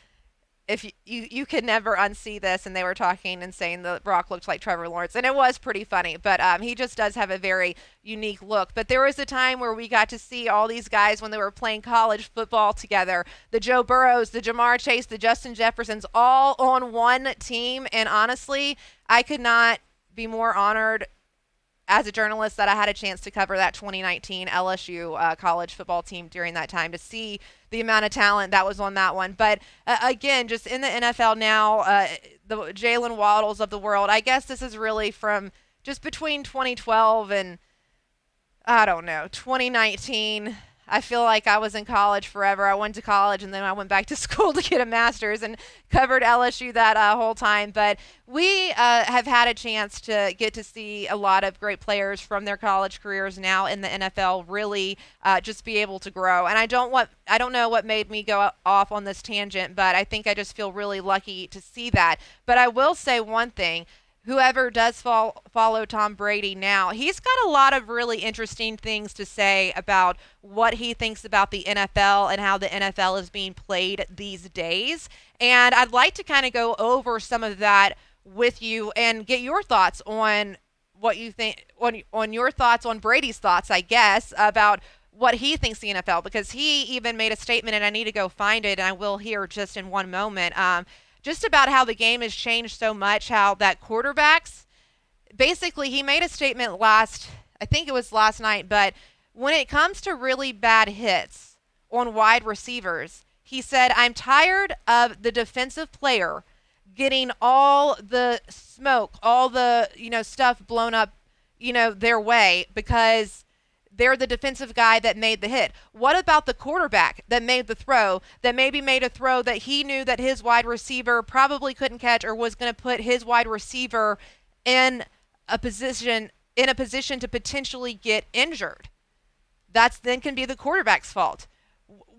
if you could never unsee this, and they were talking and saying the rock looked like Trevor Lawrence, and it was pretty funny, but he just does have a very unique look. But there was a time where we got to see all these guys when they were playing college football together, the Joe Burrows, the Jamar Chase, the Justin Jeffersons, all on one team, and honestly, I could not be more honored as a journalist that I had a chance to cover that 2019 LSU college football team during that time, to see the amount of talent that was on that one. But again, just in the NFL now, the Jalen Waddles of the world, I guess this is really from just between 2012 and, 2019. I feel like I was in college forever. I went to college and then I went back to school to get a master's and covered LSU that whole time. But we have had a chance to get to see a lot of great players from their college careers now in the NFL really just be able to grow. And I don't know what made me go off on this tangent, but I think I just feel really lucky to see that. But I will say one thing. Whoever does follow Tom Brady now, he's got a lot of really interesting things to say about what he thinks about the NFL and how the NFL is being played these days. And I'd like to kind of go over some of that with you and get your thoughts on what you think, on your thoughts on Brady's thoughts, I guess, about what he thinks the NFL, because he even made a statement, and I need to go find it, and I will here just in one moment, just about how the game has changed so much, how that quarterbacks, basically he made a statement I think it was last night, but when it comes to really bad hits on wide receivers, he said, I'm tired of the defensive player getting all the smoke, all the, stuff blown up, their way because they're the defensive guy that made the hit. What about the quarterback that made the throw, that maybe made a throw that he knew that his wide receiver probably couldn't catch or was going to put his wide receiver in a position to potentially get injured? That's then can be the quarterback's fault.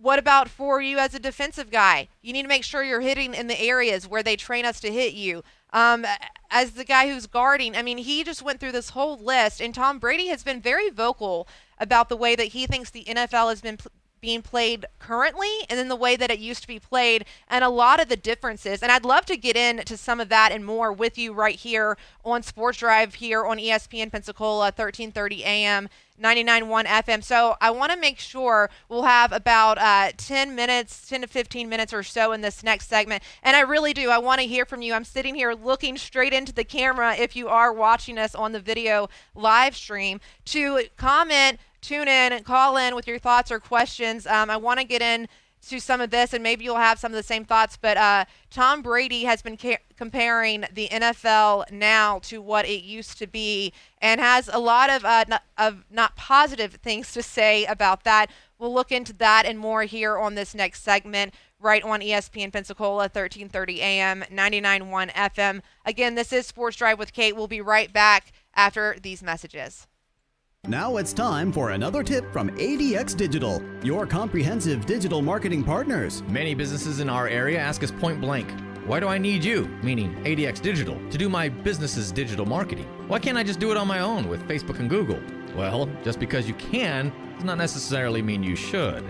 What about for you as a defensive guy? You need to make sure you're hitting in the areas where they train us to hit you. As the guy who's guarding, he just went through this whole list, and Tom Brady has been very vocal about the way that he thinks the NFL has been being played currently and then the way that it used to be played and a lot of the differences. And I'd love to get into some of that and more with you right here on Sports Drive here on ESPN Pensacola, 1330 AM, 99.1 FM. So I want to make sure we'll have about 10 to 15 minutes or so in this next segment. And I really do. I want to hear from you. I'm sitting here looking straight into the camera if you are watching us on the video live stream to comment, tune in, and call in with your thoughts or questions. I want to get into some of this, and maybe you'll have some of the same thoughts, but Tom Brady has been comparing the NFL now to what it used to be and has a lot of not positive things to say about that. We'll look into that and more here on this next segment right on ESPN Pensacola, 1330 AM, 99.1 FM. Again, this is Sports Drive with Kate. We'll be right back after these messages. Now it's time for another tip from ADX Digital, your comprehensive digital marketing partners. Many businesses in our area ask us point blank, why do I need you, meaning ADX Digital, to do my business's digital marketing? Why can't I just do it on my own with Facebook and Google? Well, just because you can does not necessarily mean you should.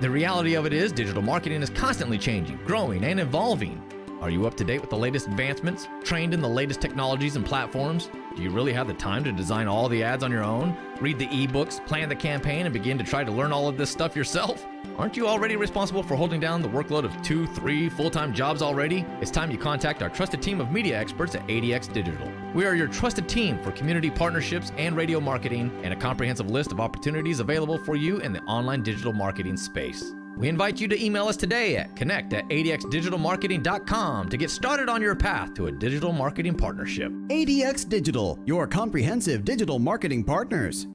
The reality of it is digital marketing is constantly changing, growing, and evolving. Are you up to date with the latest advancements, trained in the latest technologies and platforms? Do you really have the time to design all the ads on your own, read the ebooks, plan the campaign, and begin to try to learn all of this stuff yourself? Aren't you already responsible for holding down the workload of 2-3 full-time jobs already? It's time you contact our trusted team of media experts at ADX Digital. We are your trusted team for community partnerships and radio marketing, and a comprehensive list of opportunities available for you in the online digital marketing space. We invite you to email us today at connect@adxdigitalmarketing.com to get started on your path to a digital marketing partnership. ADX Digital, your comprehensive digital marketing partners.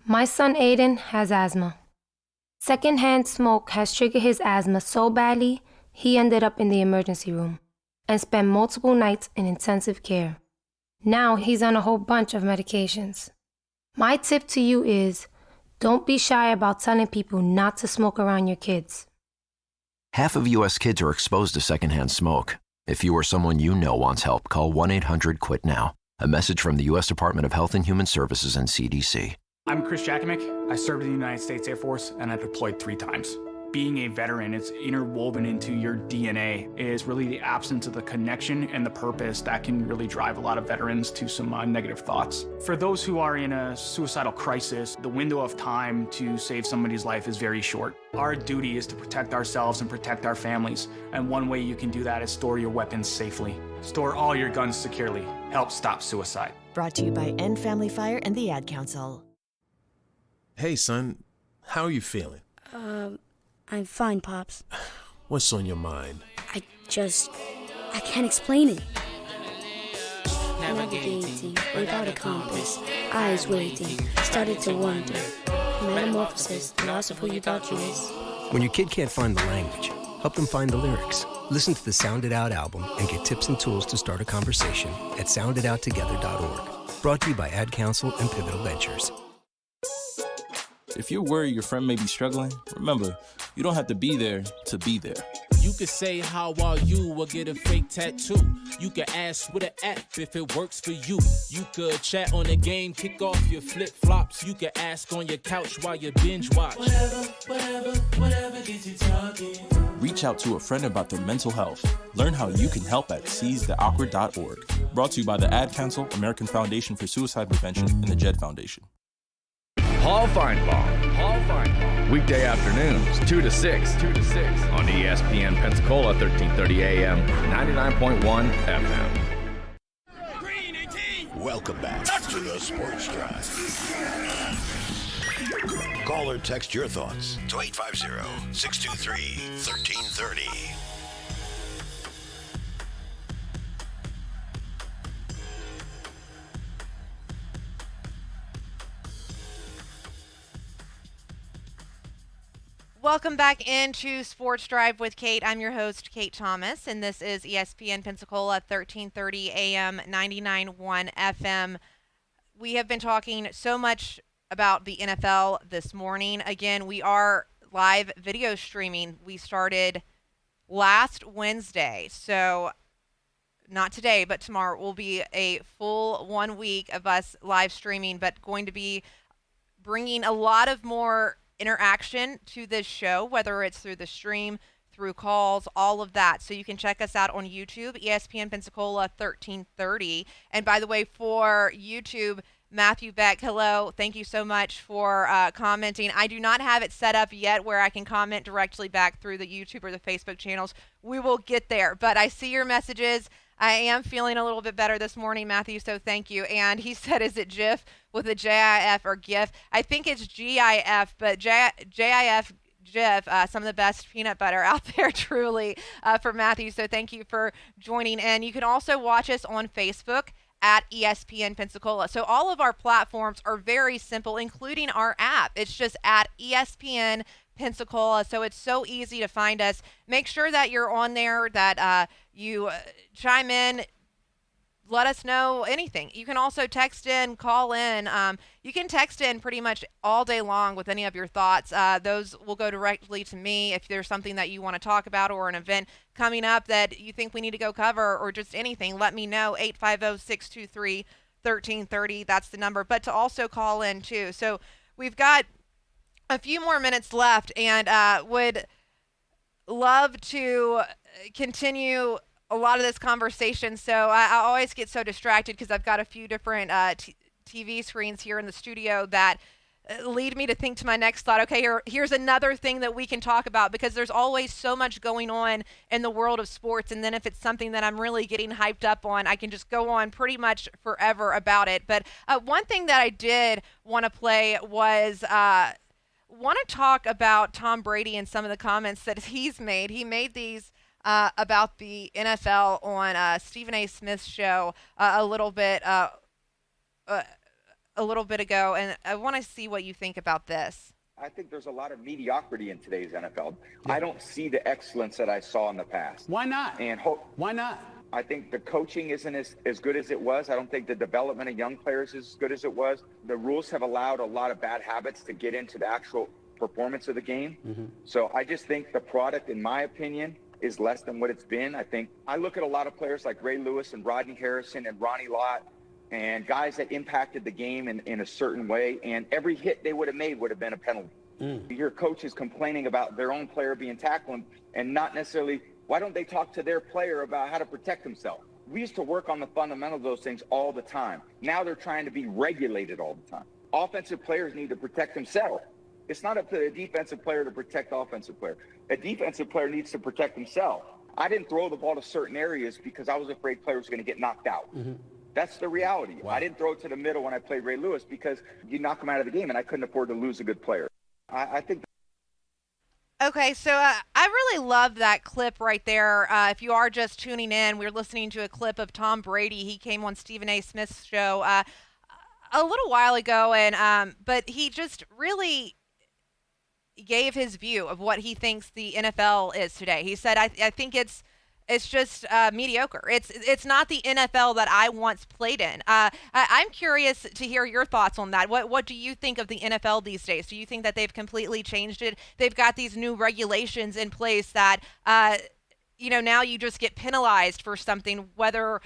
My son Aiden has asthma. Secondhand smoke has triggered his asthma so badly, he ended up in the emergency room and spent multiple nights in intensive care. Now he's on a whole bunch of medications. My tip to you is, don't be shy about telling people not to smoke around your kids. Half of U.S. kids are exposed to secondhand smoke. If you or someone you know wants help, call 1-800-QUIT-NOW. A message from the U.S. Department of Health and Human Services and CDC. I'm Chris Jakimick. I served in the United States Air Force and I deployed 3 times. Being a veteran, it's interwoven into your DNA. It is really the absence of the connection and the purpose that can really drive a lot of veterans to some negative thoughts. For those who are in a suicidal crisis, the window of time to save somebody's life is very short. Our duty is to protect ourselves and protect our families. And one way you can do that is store your weapons safely. Store all your guns securely. Help stop suicide. Brought to you by End Family Fire and the Ad Council. Hey, son. How are you feeling? I'm fine, Pops. What's on your mind? I can't explain it. Navigating without a compass, eyes waiting, started to wonder. Metamorphosis, the loss of who you thought you is. When your kid can't find the language, help them find the lyrics. Listen to the Sound It Out album and get tips and tools to start a conversation at sounditouttogether.org. Brought to you by Ad Council and Pivotal Ventures. If you're worried your friend may be struggling, remember, you don't have to be there to be there. You can say, how are you, or get a fake tattoo. You can ask with an app if it works for you. You could chat on the game, kick off your flip-flops. You can ask on your couch while you binge watch. Whatever gets you talking. Reach out to a friend about their mental health. Learn how you can help at seizetheawkward.org. Brought to you by the Ad Council, American Foundation for Suicide Prevention, and the Jed Foundation. Paul Feinbaum. Weekday afternoons, 2 to 6 on ESPN Pensacola, 1330 AM, 99.1 FM. Welcome back to the Sports Drive. Call or text your thoughts to 850-623-1330. Welcome back into Sports Drive with Kate. I'm your host, Kate Thomas, and this is ESPN Pensacola, 1330 AM, 99.1 FM. We have been talking so much about the NFL this morning. Again, we are live video streaming. We started last Wednesday, so not today, but tomorrow will be a full 1 week of us live streaming, but going to be bringing a lot of more interaction to this show, whether it's through the stream, through calls, all of that. So you can check us out on YouTube, ESPN Pensacola 1330. And by the way, for YouTube, Matthew Beck, hello. Thank you so much for commenting. I do not have it set up yet where I can comment directly back through the YouTube or the Facebook channels. We will get there, but I see your messages. I am feeling a little bit better this morning, Matthew, so thank you. And he said, is it GIF with a J-I-F or GIF? I think it's G-I-F, but J-I-F, GIF, some of the best peanut butter out there, truly, for Matthew. So thank you for joining in. You can also watch us on Facebook at ESPN Pensacola. So all of our platforms are very simple, including our app. It's just at ESPN Pensacola, so it's so easy to find us. Make sure that you're on there, that you chime in, let us know anything. You can also text in, call in. You can text in pretty much all day long with any of your thoughts. Those will go directly to me if there's something that you want to talk about or an event coming up that you think we need to go cover or just anything. Let me know, 850-623-1330. That's the number. But to also call in, too. So we've got a few more minutes left, and would love to continue a lot of this conversation. So I always get so distracted because I've got a few different TV screens here in the studio that lead me to think to my next thought. Okay, here's another thing that we can talk about, because there's always so much going on in the world of sports. And then if it's something that I'm really getting hyped up on, I can just go on pretty much forever about it. But one thing that I did want to play was want to talk about Tom Brady and some of the comments that he's made. He made these about the NFL on Stephen A. Smith's show a little bit ago, and I want to see what you think about this. I think there's a lot of mediocrity in today's NFL. Yeah. I don't see the excellence that I saw in the past. Why not? Why not? I think the coaching isn't as good as it was. I don't think the development of young players is as good as it was. The rules have allowed a lot of bad habits to get into the actual performance of the game. Mm-hmm. So I just think the product, in my opinion, is less than what it's been. I look at a lot of players like Ray Lewis and Rodney Harrison and Ronnie Lott and guys that impacted the game in a certain way, and every hit they would have made would have been a penalty. Your coach is complaining about their own player being tackled and not necessarily, why don't they talk to their player about how to protect himself? We used to work on the fundamentals of those things all the time. Now they're trying to be regulated all the time. Offensive players need to protect themselves. It's not up to a defensive player to protect the offensive player. A defensive player needs to protect himself. I didn't throw the ball to certain areas because I was afraid players were going to get knocked out. Mm-hmm. That's the reality. Wow. I didn't throw it to the middle when I played Ray Lewis because you knock him out of the game, and I couldn't afford to lose a good player. I think. Okay, so I really love that clip right there. If you are just tuning in, we're listening to a clip of Tom Brady. He came on Stephen A. Smith's show a little while ago, and but he just really gave his view of what he thinks the NFL is today. He said, I think it's just mediocre. It's not the NFL that I once played in. I'm curious to hear your thoughts on that. What do you think of the NFL these days? Do you think that they've completely changed it? They've got these new regulations in place that, now you just get penalized for something, whether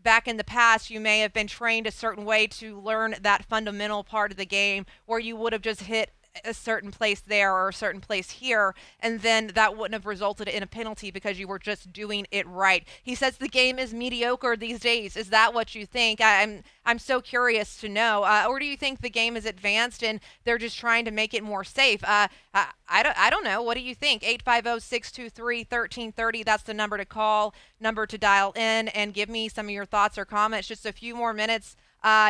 back in the past you may have been trained a certain way to learn that fundamental part of the game where you would have just hit a certain place there or a certain place here, and then that wouldn't have resulted in a penalty because you were just doing it right. He says the game is mediocre these days. Is that what you think? I'm so curious to know. Or do you think the game is advanced and they're just trying to make it more safe? I don't know. What do you think? 850-623-1330. That's the number to call, number to dial in, and give me some of your thoughts or comments. Just a few more minutes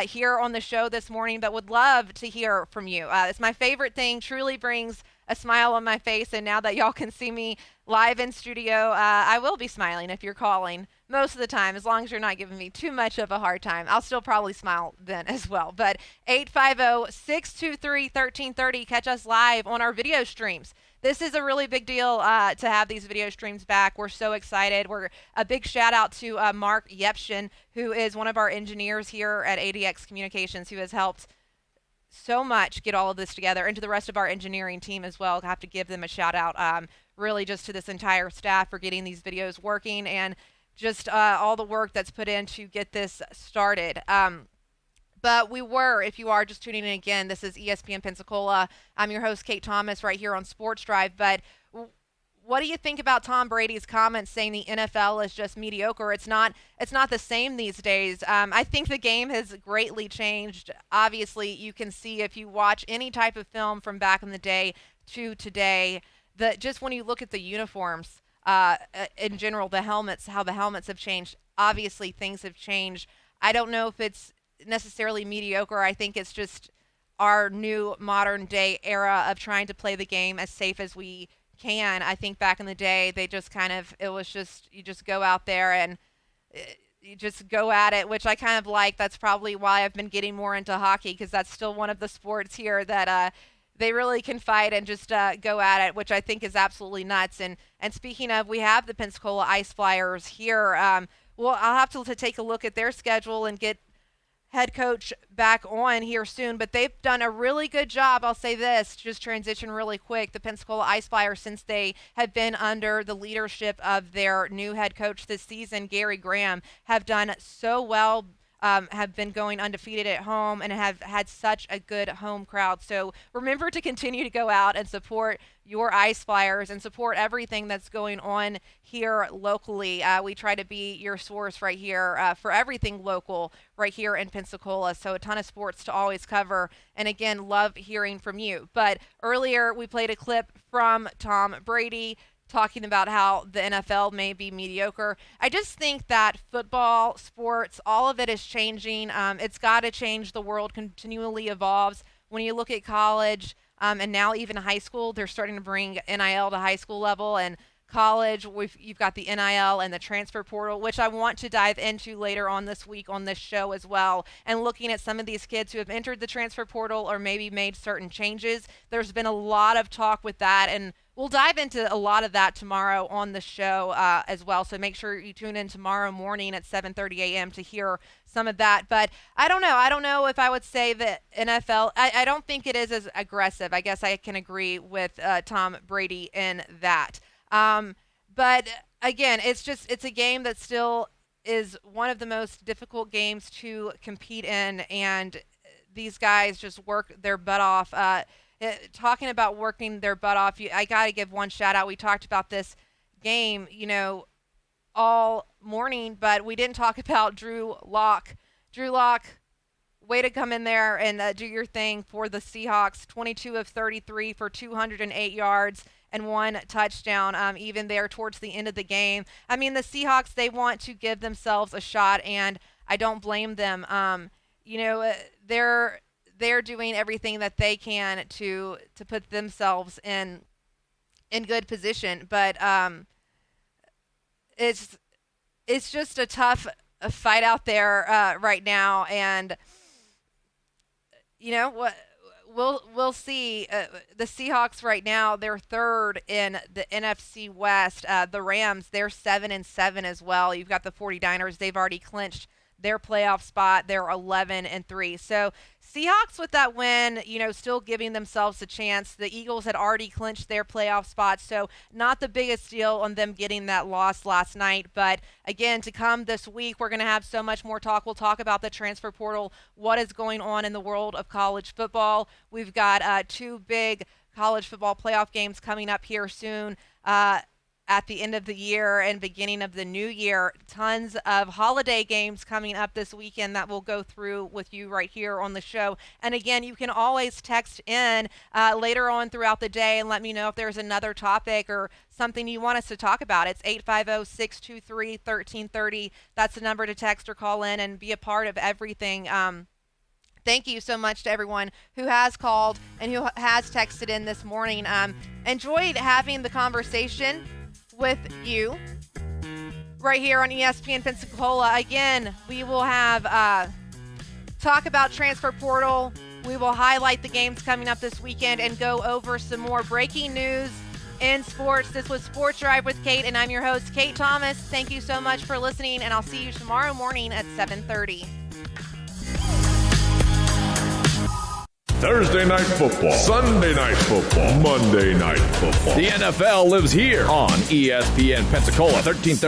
here on the show this morning, but would love to hear from you. It's my favorite thing, truly brings a smile on my face, and now that y'all can see me live in studio, I will be smiling if you're calling most of the time, as long as you're not giving me too much of a hard time. I'll still probably smile then as well. But 850-623-1330, catch us live on our video streams. This is a really big deal to have these video streams back. We're so excited. We're a big shout out to Mark Yepshin, who is one of our engineers here at ADX Communications, who has helped so much get all of this together, and to the rest of our engineering team as well. I have to give them a shout out, really just to this entire staff for getting these videos working, and just all the work that's put in to get this started. But if you are just tuning in again, this is ESPN Pensacola. I'm your host, Kate Thomas, right here on Sports Drive. But what do you think about Tom Brady's comments saying the NFL is just mediocre? It's not the same these days. I think the game has greatly changed. Obviously, you can see if you watch any type of film from back in the day to today, that just when you look at the uniforms, in general, how the helmets have changed. Obviously, things have changed. I don't know if it's necessarily mediocre. I think it's just our new modern day era of trying to play the game as safe as we can. I think back in the day, it was just, you just go out there and you just go at it, which I kind of like. That's probably why I've been getting more into hockey, because that's still one of the sports here that they really can fight and just go at it, which I think is absolutely nuts. And speaking of, we have the Pensacola Ice Flyers here. I'll have to take a look at their schedule and get head coach back on here soon, but they've done a really good job. I'll say this, just transition really quick. The Pensacola Ice Flyers, since they have been under the leadership of their new head coach this season, Gary Graham, have done so well, have been going undefeated at home, and have had such a good home crowd. So remember to continue to go out and support your Ice Flyers and support everything that's going on here locally. We try to be your source right here for everything local right here in Pensacola. So a ton of sports to always cover. And again, love hearing from you. But earlier we played a clip from Tom Brady talking about how the NFL may be mediocre. I just think that football, sports, all of it is changing. It's got to change. The world continually evolves. When you look at college, and now even high school, they're starting to bring NIL to high school level, and college, you've got the NIL and the transfer portal, which I want to dive into later on this week on this show as well, and looking at some of these kids who have entered the transfer portal or maybe made certain changes. There's been a lot of talk with that, and we'll dive into a lot of that tomorrow on the show as well, so make sure you tune in tomorrow morning at 7:30 a.m. to hear some of that. But I don't know if I would say that NFL, I don't think it is as aggressive. I guess I can agree with Tom Brady in that. But again, it's a game that still is one of the most difficult games to compete in, and these guys just work their butt off. Talking about working their butt off, I got to give one shout out. We talked about this game, all morning, but we didn't talk about Drew Lock. Drew Lock, way to come in there and do your thing for the Seahawks. 22 of 33 for 208 yards and 1 touchdown, even there towards the end of the game. I mean, the Seahawks, they want to give themselves a shot, and I don't blame them. They're doing everything that they can to put themselves in good position, but it's just a tough fight out there right now, and what. We'll see. The Seahawks right now, they're third in the NFC West. The Rams, they're 7-7 as well. You've got the 49ers. They've already clinched their playoff spot. They're 11-3. So Seahawks with that win, still giving themselves a chance. The Eagles had already clinched their playoff spot, so not the biggest deal on them getting that loss last night. But again, to come this week, we're going to have so much more talk. We'll talk about the transfer portal, what is going on in the world of college football. We've got 2 big college football playoff games coming up here soon. at the end of the year and beginning of the new year. Tons of holiday games coming up this weekend that we'll go through with you right here on the show. And again, you can always text in later on throughout the day and let me know if there's another topic or something you want us to talk about. It's 850-623-1330. That's the number to text or call in and be a part of everything. Thank you so much to everyone who has called and who has texted in this morning. Enjoyed having the conversation with you right here on ESPN Pensacola. Again, we will have talk about transfer portal. We will highlight the games coming up this weekend and go over some more breaking news in sports. This was Sports Drive with Kate, and I'm your host, Kate Thomas. Thank you so much for listening, and I'll see you tomorrow morning at 7:30. Thursday night football, Sunday night football, Monday night football. The NFL lives here on ESPN Pensacola 1330.